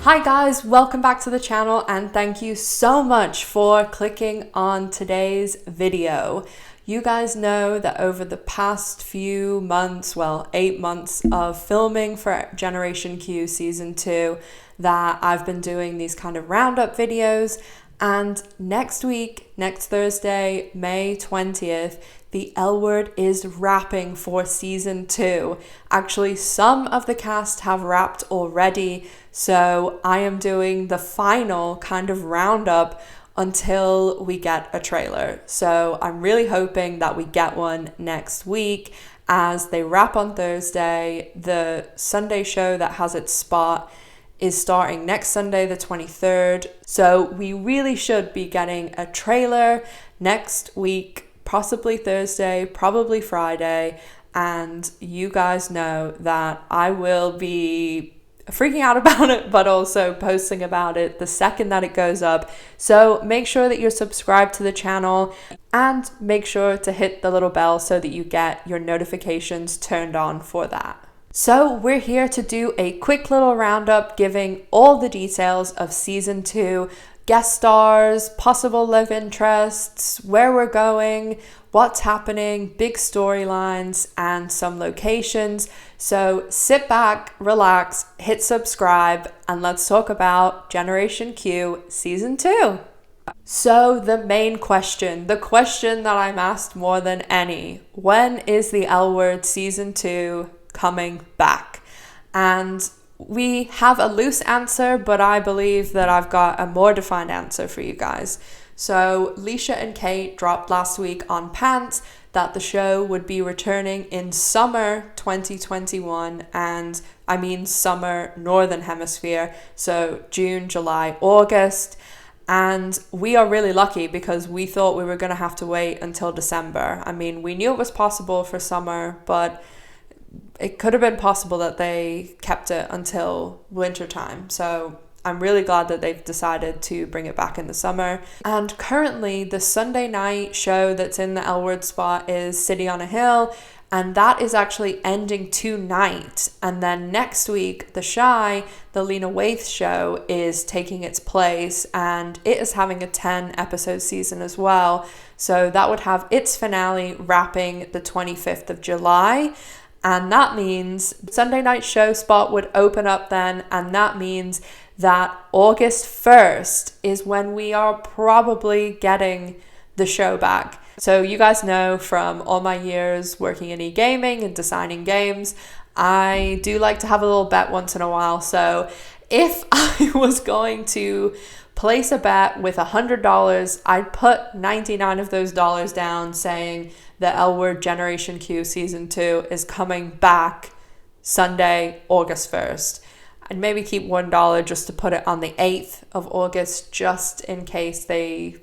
Hi guys, welcome back to the channel and thank you so much for clicking on today's video. You guys know that over the past few months, 8 months of filming for Generation Q Season 2, that I've been doing these kind of roundup videos, and next week, next Thursday, May 20th, the L Word is wrapping for Season 2. Actually, some of the cast have wrapped already, so I am doing the final kind of roundup until we get a trailer. So I'm really hoping that we get one next week as they wrap on Thursday. The Sunday show that has its spot is starting next Sunday, the 23rd. So we really should be getting a trailer next week, possibly Thursday, probably Friday. And you guys know that I will be freaking out about it, but also posting about it the second that it goes up. So make sure that you're subscribed to the channel and make sure to hit the little bell so that you get your notifications turned on for that. So we're here to do a quick little roundup giving all the details of Season 2, guest stars, possible love interests, where we're going, what's happening, big storylines, and some locations. So sit back, relax, hit subscribe, and let's talk about Generation Q Season 2. So the main question, the question that I'm asked more than any, when is the L Word Season 2 coming back? And we have a loose answer, but I believe that I've got a more defined answer for you guys. So Leisha and Kate dropped last week on Pants that the show would be returning in summer 2021, and I mean summer Northern Hemisphere, so June, July, August. And we are really lucky because we thought we were going to have to wait until December. I mean, we knew it was possible for summer, but it could have been possible that they kept it until winter time. So I'm really glad that they've decided to bring it back in the summer. And currently the Sunday night show that's in the L Word spot is City on a Hill, and that is actually ending tonight. And then next week, The Shy, the Lena Waithe show, is taking its place, and it is having a 10 episode season as well. So that would have its finale wrapping the 25th of July. And that means Sunday night show spot would open up then, and that means that August 1st is when we are probably getting the show back. So you guys know from all my years working in e-gaming and designing games, I do like to have a little bet once in a while. So if I was going to place a bet with $100, I'd put 99 of those dollars down saying the L Word Generation Q Season 2 is coming back Sunday, August 1st. I'd maybe keep $1 just to put it on the 8th of August, just in case they,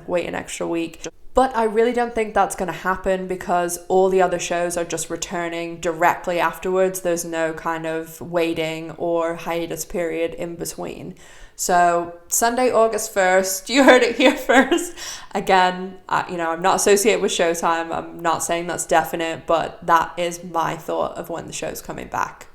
wait an extra week. But I really don't think that's going to happen because all the other shows are just returning directly afterwards. There's no kind of waiting or hiatus period in between. So Sunday, August 1st, you heard it here first. Again, I'm not associated with Showtime. I'm not saying that's definite, but that is my thought of when the show's coming back.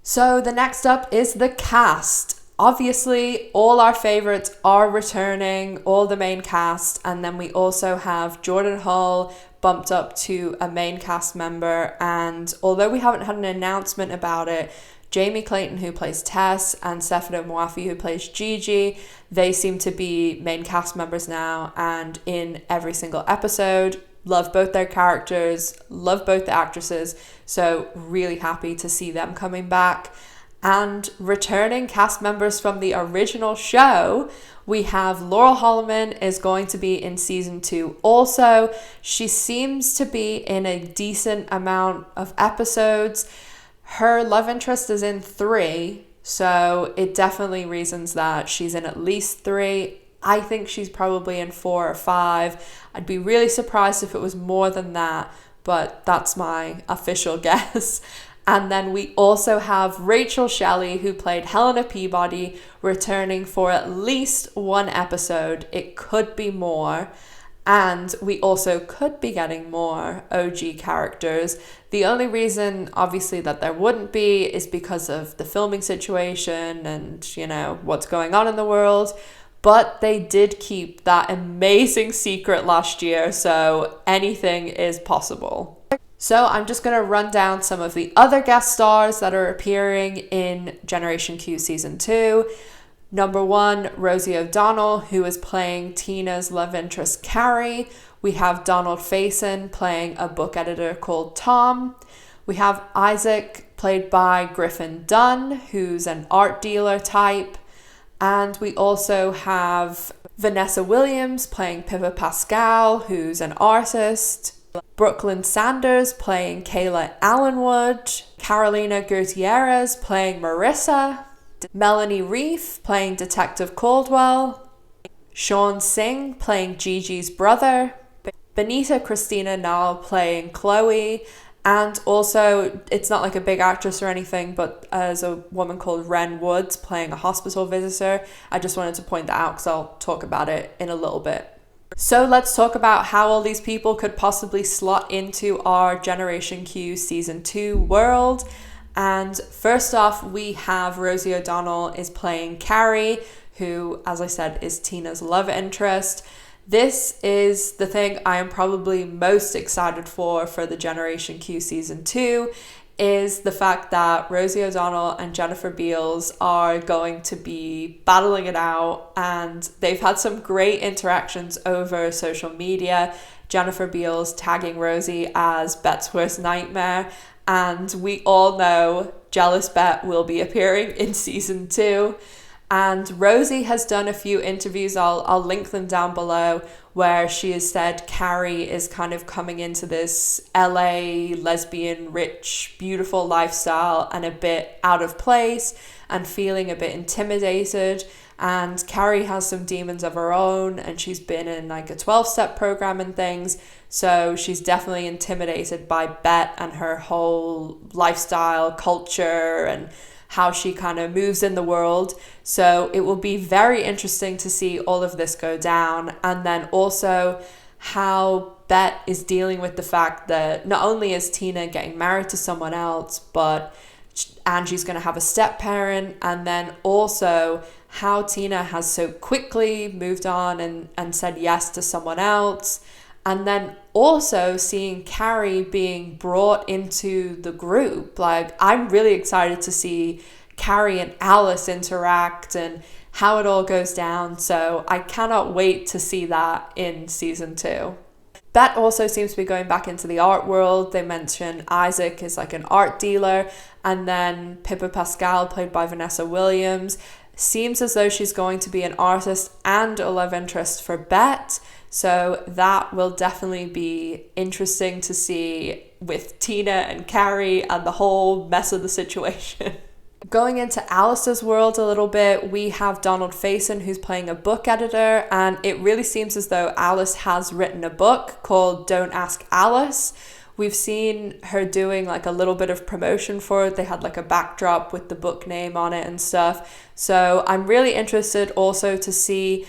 So the next up is the cast. Obviously, all our favorites are returning, all the main cast, and then we also have Jordan Hull bumped up to a main cast member. And although we haven't had an announcement about it, Jamie Clayton, who plays Tess, and Stefano Moafi, who plays Gigi, they seem to be main cast members now and in every single episode. Love both their characters, love both the actresses, so really happy to see them coming back. And returning cast members from the original show, we have Laurel Holloman is going to be in Season 2 also. She seems to be in a decent amount of episodes. Her love interest is in 3, so it definitely reasons that she's in at least 3. I think she's probably in 4 or 5. I'd be really surprised if it was more than that, but that's my official guess. And then we also have Rachel Shelley, who played Helena Peabody, returning for at least 1 episode. It could be more. And we also could be getting more OG characters. The only reason, obviously, that there wouldn't be is because of the filming situation and, you know, what's going on in the world. But they did keep that amazing secret last year, so anything is possible. So I'm just going to run down some of the other guest stars that are appearing in Generation Q Season 2. Number 1, Rosie O'Donnell, who is playing Tina's love interest Carrie. We have Donald Faison playing a book editor called Tom. We have Isaac, played by Griffin Dunn, who's an art dealer type. And we also have Vanessa Williams playing Pippa Pascal, who's an artist. Brooklyn Sanders playing Kayla Allenwood. Carolina Gutierrez playing Marissa. Melanie Reef playing Detective Caldwell. Sean Singh playing Gigi's brother. Benita Christina Nall playing Chloe. And also, it's not like a big actress or anything, but as a woman called Ren Woods playing a hospital visitor. I just wanted to point that out because I'll talk about it in a little bit. So let's talk about how all these people could possibly slot into our Generation Q Season 2 world. And first off, we have Rosie O'Donnell is playing Carrie, who, as I said, is Tina's love interest. This is the thing I am probably most excited for the Generation Q Season 2, is the fact that Rosie O'Donnell and Jennifer Beals are going to be battling it out, and they've had some great interactions over social media. Jennifer Beals tagging Rosie as Bette's worst nightmare, and we all know Jealous Bette will be appearing in Season 2. And Rosie has done a few interviews, I'll link them down below, where she has said Carrie is kind of coming into this LA lesbian, rich, beautiful lifestyle and a bit out of place and feeling a bit intimidated. And Carrie has some demons of her own, and she's been in like a 12-step program and things. So she's definitely intimidated by Bette and her whole lifestyle, culture, and how she kind of moves in the world. So it will be very interesting to see all of this go down. And then also how Bette is dealing with the fact that not only is Tina getting married to someone else, but Angie's going to have a step parent. And then also how Tina has so quickly moved on and said yes to someone else. And then also seeing Carrie being brought into the group. Like, I'm really excited to see Carrie and Alice interact and how it all goes down. So I cannot wait to see that in Season 2. Bette also seems to be going back into the art world. They mention Isaac is like an art dealer. And then Pippa Pascal, played by Vanessa Williams, seems as though she's going to be an artist and a love interest for Bette. So that will definitely be interesting to see with Tina and Carrie and the whole mess of the situation. Going into Alice's world a little bit, we have Donald Faison, who's playing a book editor, and it really seems as though Alice has written a book called Don't Ask Alice. We've seen her doing like a little bit of promotion for it. They had like a backdrop with the book name on it and stuff. So I'm really interested also to see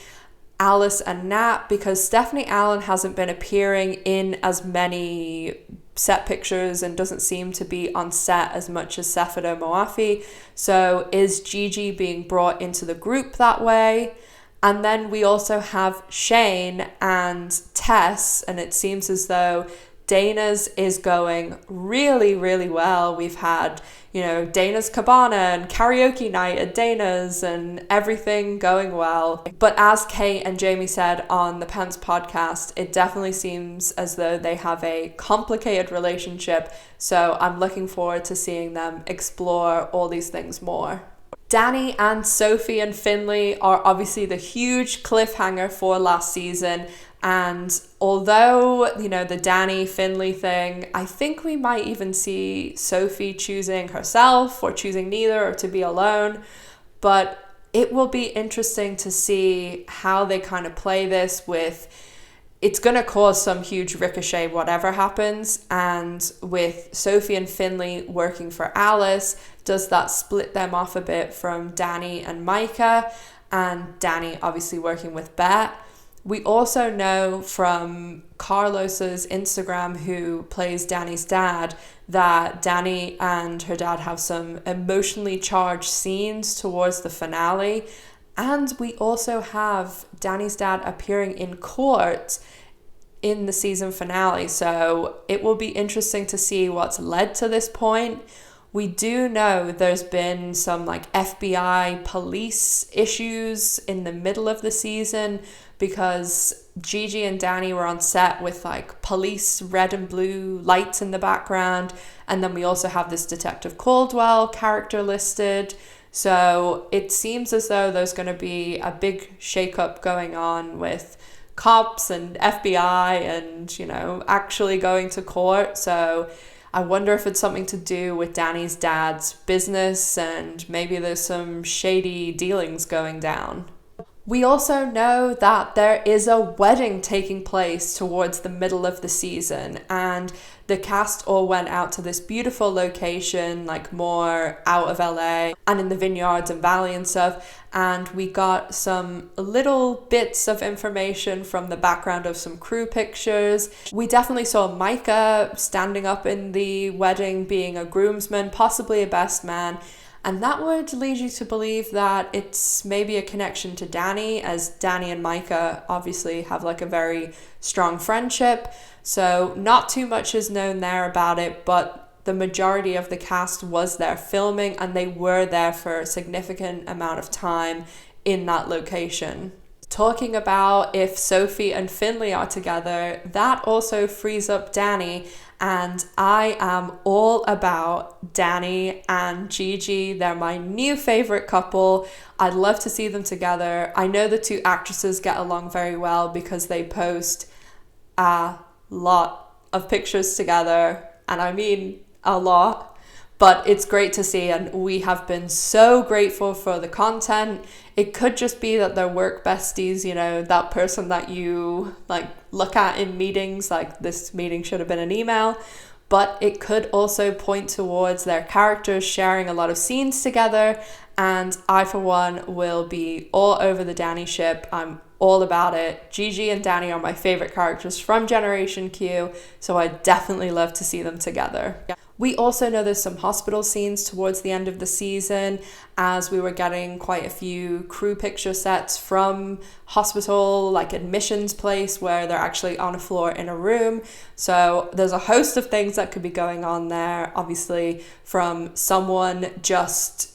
Alice and Nat, because Stephanie Allen hasn't been appearing in as many set pictures and doesn't seem to be on set as much as Sefado Moafi. So is Gigi being brought into the group that way? And then we also have Shane and Tess, and it seems as though Dana's is going really, really well. We've had, you know, Dana's Cabana and karaoke night at Dana's and everything going well. But as Kate and Jamie said on the Pence podcast, it definitely seems as though they have a complicated relationship. So I'm looking forward to seeing them explore all these things more. Danny and Sophie and Finley are obviously the huge cliffhanger for last season. And although, you know, the Danny Finley thing, I think we might even see Sophie choosing herself or choosing neither or to be alone. But it will be interesting to see how they kind of play this with, it's going to cause some huge ricochet whatever happens. And with Sophie and Finley working for Alice, does that split them off a bit from Danny and Micah? And Danny obviously working with Bette. We also know from Carlos's Instagram, who plays Danny's dad, that Danny and her dad have some emotionally charged scenes towards the finale. And we also have Danny's dad appearing in court in the season finale. So it will be interesting to see what's led to this point. We do know there's been some like FBI police issues in the middle of the season because Gigi and Danny were on set with like police red and blue lights in the background. And then we also have this Detective Caldwell character listed. So it seems as though there's going to be a big shakeup going on with cops and FBI and, actually going to court. So I wonder if it's something to do with Danny's dad's business and maybe there's some shady dealings going down. We also know that there is a wedding taking place towards the middle of the season, and the cast all went out to this beautiful location, like more out of LA and in the vineyards and valley and stuff. And we got some little bits of information from the background of some crew pictures. We definitely saw Micah standing up in the wedding being a groomsman, possibly a best man. And that would lead you to believe that it's maybe a connection to Danny, as Danny and Micah obviously have like a very strong friendship. So not too much is known there about it, but the majority of the cast was there filming and they were there for a significant amount of time in that location. Talking about if Sophie and Finley are together, that also frees up Danny. And I am all about Danny and Gigi. They're my new favorite couple. I'd love to see them together. I know the two actresses get along very well because they post a lot of pictures together. And I mean a lot. But it's great to see, and we have been so grateful for the content. It could just be that they're work besties, that person that you like look at in meetings, like this meeting should have been an email. But it could also point towards their characters sharing a lot of scenes together. And I, for one, will be all over the Danny ship. I'm all about it. Gigi and Danny are my favorite characters from Generation Q, so I definitely love to see them together. We also know there's some hospital scenes towards the end of the season, as we were getting quite a few crew picture sets from hospital, like admissions place, where they're actually on a floor in a room. So there's a host of things that could be going on there, obviously from someone just,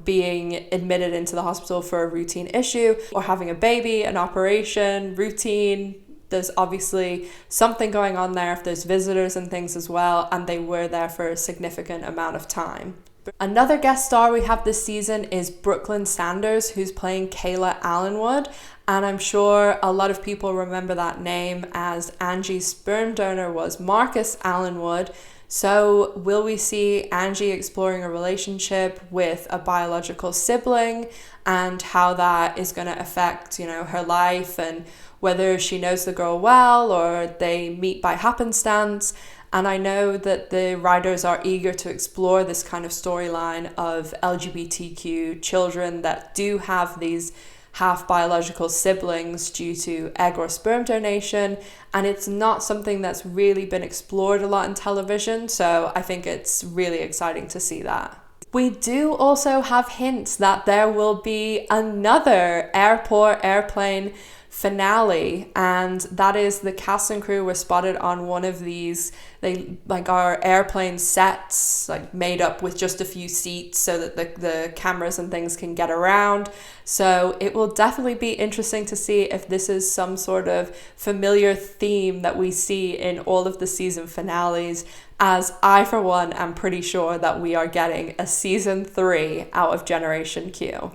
being admitted into the hospital for a routine issue, or having a baby, an operation, routine. There's obviously something going on there if there's visitors and things as well, and they were there for a significant amount of time. Another guest star we have this season is Brooklyn Sanders, who's playing Kayla Allenwood, and I'm sure a lot of people remember that name as Angie's sperm donor was Marcus Allenwood. So will we see Angie exploring a relationship with a biological sibling and how that is going to affect, her life, and whether she knows the girl well or they meet by happenstance. And I know that the writers are eager to explore this kind of storyline of LGBTQ children that do have these half biological siblings due to egg or sperm donation, and it's not something that's really been explored a lot in television, so I think it's really exciting to see that. We do also have hints that there will be another airplane finale, and that is the cast and crew were spotted on one of these, they like are airplane sets, like made up with just a few seats so that the cameras and things can get around. So it will definitely be interesting to see if this is some sort of familiar theme that we see in all of the season finales, as I for one am pretty sure that we are getting a season 3 out of Generation Q.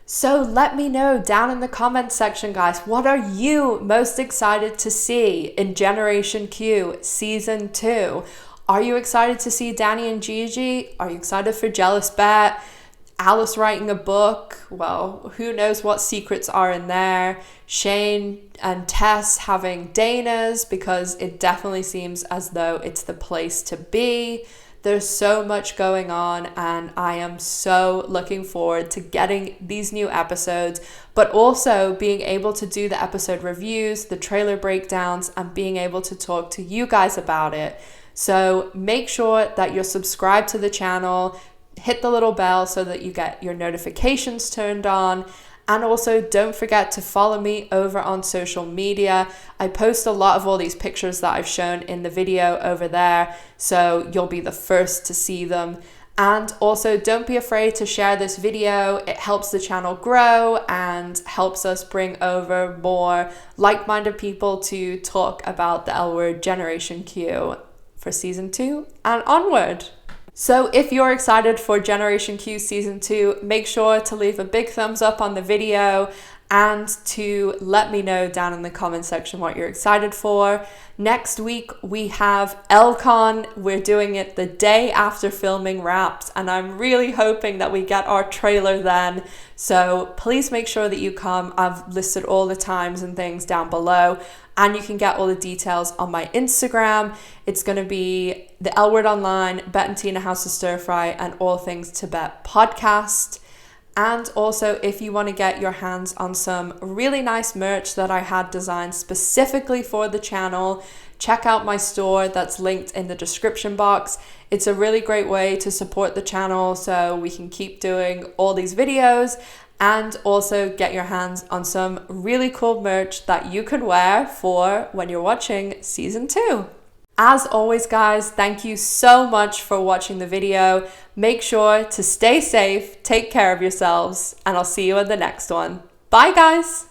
So let me know down in the comments section, guys, what are you most excited to see in Generation Q Season 2? Are you excited to see Danny and Gigi? Are you excited for Jealous Bette? Alice writing a book? Well, who knows what secrets are in there? Shane and Tess having Dana's, because it definitely seems as though it's the place to be. There's so much going on, and I am so looking forward to getting these new episodes, but also being able to do the episode reviews, the trailer breakdowns, and being able to talk to you guys about it. So make sure that you're subscribed to the channel, hit the little bell so that you get your notifications turned on. And also don't forget to follow me over on social media. I post a lot of all these pictures that I've shown in the video over there, so you'll be the first to see them. And also don't be afraid to share this video. It helps the channel grow and helps us bring over more like-minded people to talk about the L Word Generation Q for season 2 and onward. So if you're excited for Generation Q Season 2, make sure to leave a big thumbs up on the video and to let me know down in the comment section what you're excited for. Next week, we have LCon. We're doing it the day after filming wraps, and I'm really hoping that we get our trailer then. So please make sure that you come. I've listed all the times and things down below, and you can get all the details on my Instagram. It's going to be the L Word Online, Bette and Tina House of Stir Fry, and All Things Tibet podcast. And also, if you want to get your hands on some really nice merch that I had designed specifically for the channel, check out my store that's linked in the description box. It's a really great way to support the channel so we can keep doing all these videos, and also get your hands on some really cool merch that you could wear for when you're watching season 2. As always, guys, thank you so much for watching the video. Make sure to stay safe, take care of yourselves, and I'll see you in the next one. Bye, guys!